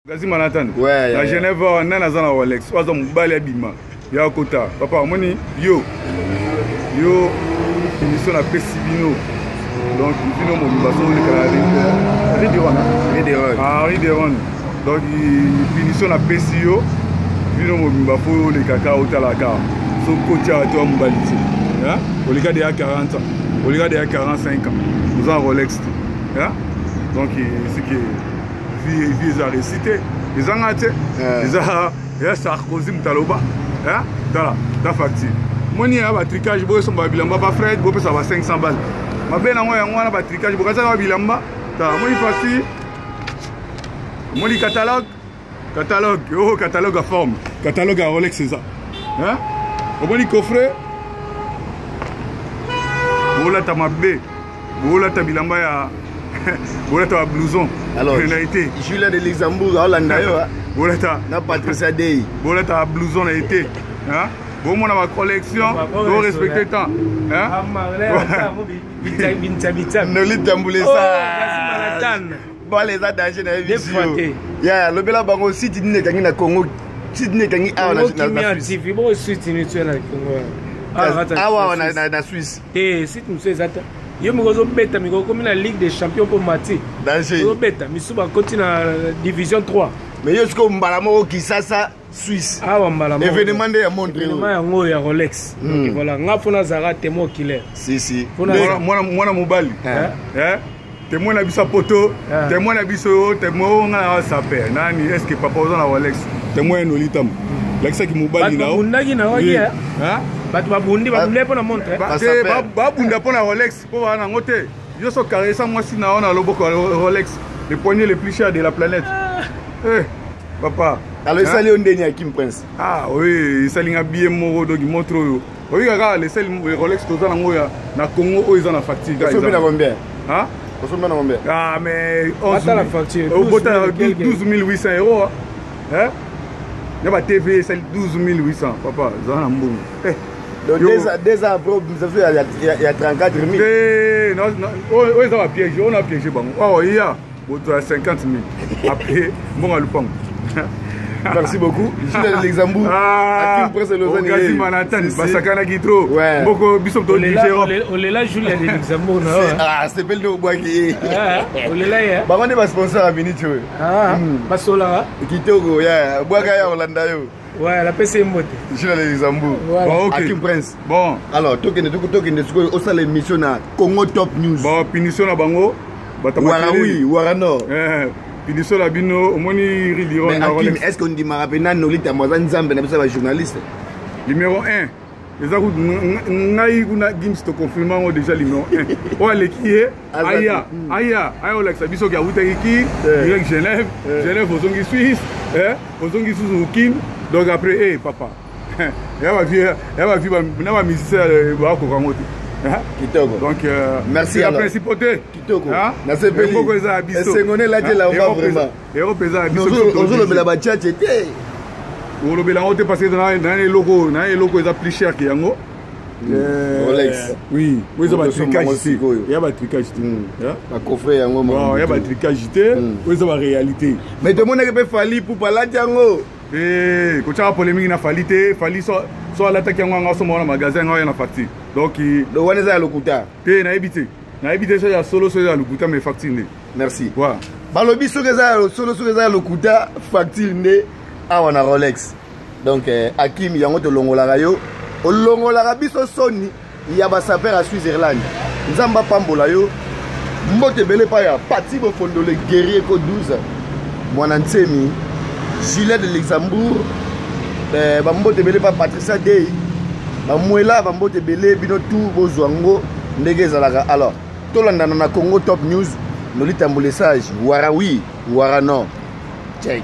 Gazi Manhattan. Ouais. La Genève, on a un Rolex. On a un balai bima. Il y a un quota. Papa, moni, yo, ils sont à Pessibino. Donc, ils sont au bassin de Canada. Rideron. Donc, ils sont à Pessio. Ils sont au Bafo, les cacao, Talaka. Son côté à toi, Mbaliti. Au les gars de 40 ans. Au les gars de 45 ans. Nous avons un Rolex. Donc, c'est que. Ils ont récité, ils ont raté, ils ont Sarkozy Mtaloba, dans facture. Moi, il y a un tricage, je suis un Fred, je suis 500 balles. Je suis un tricage, je suis un bilamba. Moi, facture. Moi, catalogue à forme, catalogue à Rolex, c'est ça. Moi, coffret. Voilà, tu as ma baie. Voilà, tu as bilamba. Voilà ta blouson. Alors, Julien de Luxembourg, Hollande, voilà ta Patricia Dey. Voilà ta blouson a été. Bon, mon ma collection, vous respectez le temps. Ne lui tamboulez ça. Bon, les attachés dans la vie. Ya, le bel bango si tu n'es qu'un Congo, si tu n'es qu'un Suisse. Bon, si tu n'es qu'un Suisse. Eh, si tu sais ça. Yo me beta mi comme la Ligue des Champions pour Mati. Danger. Yo beta mi suba continue na division 3. Mais yo sko mbalamo Kisasa Suisse. Ah wa mbalamo. Événement de montre. Événement ya ngo ya Rolex. Donc voilà, ngafuna zara témoin killer. Si. Moi mobali. Témoin na biso poto, témoin na biso, témoin nga sa père. Nani est-ce que papa ozana Rolex? Témoin no litam. Lexa ki mobali na. Bundagi na wa ya. Batu babundi babule pona montre. Babunda pona Rolex po wana ngote. Yo so caressa moi si na ona loboko Rolex, le poignet le plus cher de la planète. Papa. Alors ça les ondeni à Kim Prince. Ah oui, ça linga bien moro dogi montre yo. Oui kaka le sel Rolex toza na ngoya na Congo o ils en a facture. Ça fait combien? Combien combien? Ah mais on la facture. 12 800 €. Il y a TV, c'est 12 800, papa. Donc, déjà après, il y a 34 000. Non, on a piégé. Oh, il y a 50 000. Après, bon, à l'upang. Merci beaucoup. Je suis dans Luxembourg. À Kim Prince Lausanne. Gazi Manhattan. Basakana Gitro. Beaucoup bisous de Nigeria. On est là, Julien de Luxembourg. C'est belle de Boaki. On est là. Bah, on est pas sponsor à Minitio. Basola. Kitogo, yeah. Boakaya Hollanda. Ouais, la PC est montée. Je suis dans Luxembourg. Bon, à Kim Prince. Bon. Alors, token, au sein de l'émission Congo Top News. Bon, punition à Bango. Waraoui, Warano. Piniso la bino, omoni ridiron. Mais Hakim, est-ce qu'on dit marapena nolita mwazan zambe na bisa journaliste? Numéro 1. Les arouds ngai kuna gims to confirmer déjà numéro 1. O aleki aya Alex biso ga wuta ki direct Genève ozongi Suisse, ozongi Suzuki. Donc après papa. Ya va vivre na ba musicien ba ko kangote. Kitoko. Donc merci la principauté. Kitoko. Na sepeli. Esengone la la vraiment. Européen biso. Ozolo bela ba tchatche té. Olo bela ngote parce que dans les logos est plus cher que yango. Rolex. Oui, oui, ça va tricage ici. Il y a pas tricage ici. Ba coffret yango bon, il y a pas tricage ici. Oui, ça va réalité. Mais tout le monde peut fali pour parler yango. Quand tu as polémique na falité, fali soit l'attaque yango so mo na magasin ngo na facture. Donc le one za lokuta. Te na ebité. Na ebité so ya solo so ya lokuta mais facture ne. Merci. Voilà. Balobi so solo so za lokuta facture ne awa na Rolex. Donc Hakim yango to longola rayo. O longola biso soni ya ba saper à Switzerland. Nzamba pambola yo. Mbote bele pa ya pati bo fondo le guerrier ko 12. Mwana nsemi Julien de Luxembourg. Bambote bele pa Patricia Dey. Bamwela bambote bele bino tout bozwango ndege zalaka. Alors, tolanda na Congo Top News, noli tambole sage, Waraoui, Warano. Check.